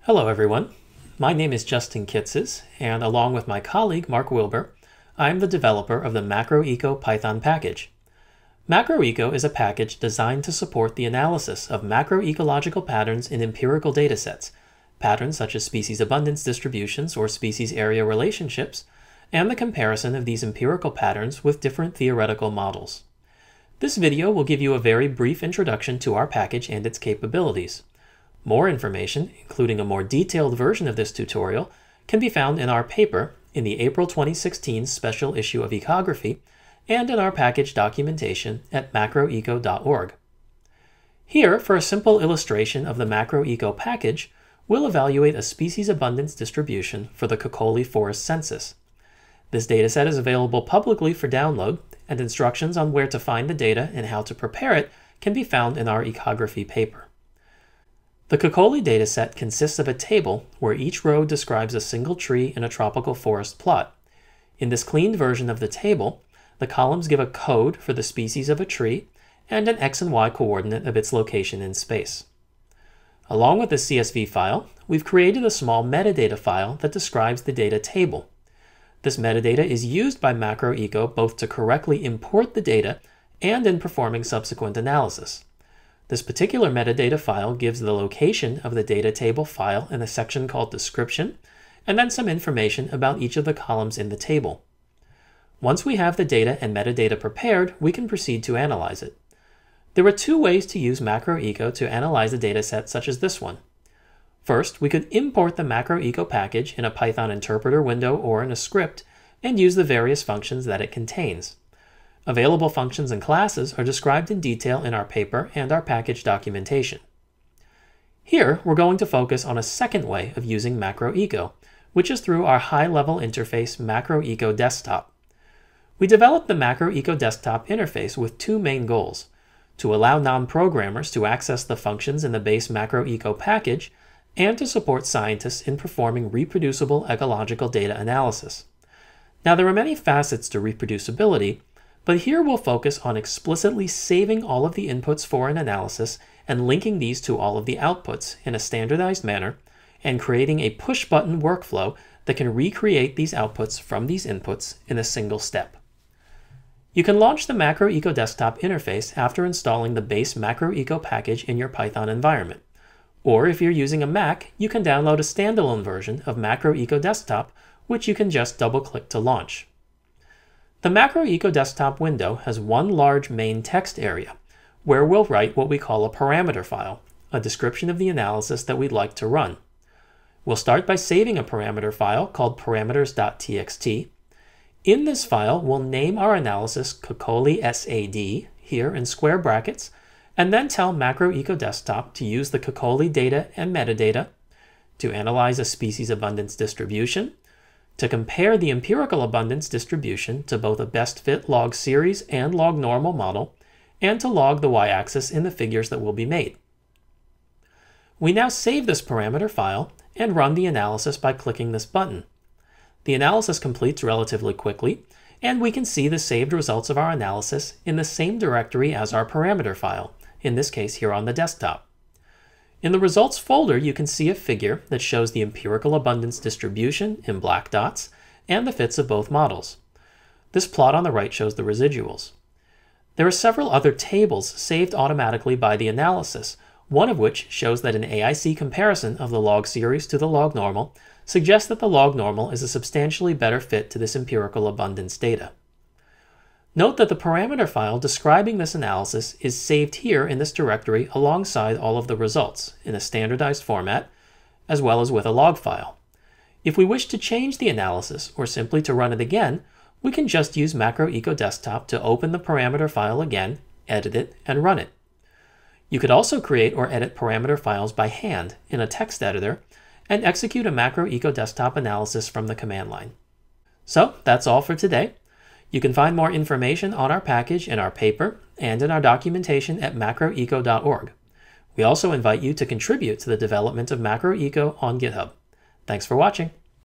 Hello everyone, my name is Justin Kitzes, and along with my colleague Mark Wilbur, I'm the developer of the Macroeco Python package. Macroeco is a package designed to support the analysis of macroecological patterns in empirical datasets, patterns such as species abundance distributions or species area relationships, and the comparison of these empirical patterns with different theoretical models. This video will give you a very brief introduction to our package and its capabilities. More information, including a more detailed version of this tutorial, can be found in our paper in the April 2016 special issue of Ecography and in our package documentation at macroeco.org. Here, for a simple illustration of the Macroeco package, we'll evaluate a species abundance distribution for the Kokoli Forest Census. This dataset is available publicly for download, and instructions on where to find the data and how to prepare it can be found in our Ecography paper. The Kokoli dataset consists of a table where each row describes a single tree in a tropical forest plot. In this cleaned version of the table, the columns give a code for the species of a tree and an x and y coordinate of its location in space. Along with the CSV file, we've created a small metadata file that describes the data table. This metadata is used by Macroeco both to correctly import the data and in performing subsequent analysis. This particular metadata file gives the location of the data table file in a section called Description, and then some information about each of the columns in the table. Once we have the data and metadata prepared, we can proceed to analyze it. There are two ways to use Macroeco to analyze a dataset such as this one. First, we could import the Macroeco package in a Python interpreter window or in a script and use the various functions that it contains. Available functions and classes are described in detail in our paper and our package documentation. Here, we're going to focus on a second way of using Macroeco, which is through our high-level interface MacroecoDesktop. We developed the MacroecoDesktop interface with two main goals: to allow non-programmers to access the functions in the base Macroeco package, and to support scientists in performing reproducible ecological data analysis. Now, there are many facets to reproducibility, but here we'll focus on explicitly saving all of the inputs for an analysis and linking these to all of the outputs in a standardized manner, and creating a push-button workflow that can recreate these outputs from these inputs in a single step. You can launch the MacroecoDesktop interface after installing the base Macroeco package in your Python environment. Or if you're using a Mac, you can download a standalone version of MacroecoDesktop, which you can just double-click to launch. The MacroecoDesktop window has one large main text area, where we'll write what we call a parameter file, a description of the analysis that we'd like to run. We'll start by saving a parameter file called parameters.txt. In this file, we'll name our analysis Kokoli SAD, here in square brackets, and then tell MacroecoDesktop to use the Kokoli data and metadata, to analyze a species abundance distribution, to compare the empirical abundance distribution to both a best fit log series and log normal model, and to log the y-axis in the figures that will be made. We now save this parameter file and run the analysis by clicking this button. The analysis completes relatively quickly, and we can see the saved results of our analysis in the same directory as our parameter file, in this case here on the desktop. In the results folder, you can see a figure that shows the empirical abundance distribution in black dots and the fits of both models. This plot on the right shows the residuals. There are several other tables saved automatically by the analysis, one of which shows that an AIC comparison of the log series to the log normal suggests that the log normal is a substantially better fit to this empirical abundance data. Note that the parameter file describing this analysis is saved here in this directory alongside all of the results in a standardized format, as well as with a log file. If we wish to change the analysis or simply to run it again, we can just use MacroecoDesktop to open the parameter file again, edit it, and run it. You could also create or edit parameter files by hand in a text editor and execute a MacroecoDesktop analysis from the command line. So that's all for today. You can find more information on our package in our paper and in our documentation at macroeco.org. We also invite you to contribute to the development of Macroeco on GitHub. Thanks for watching.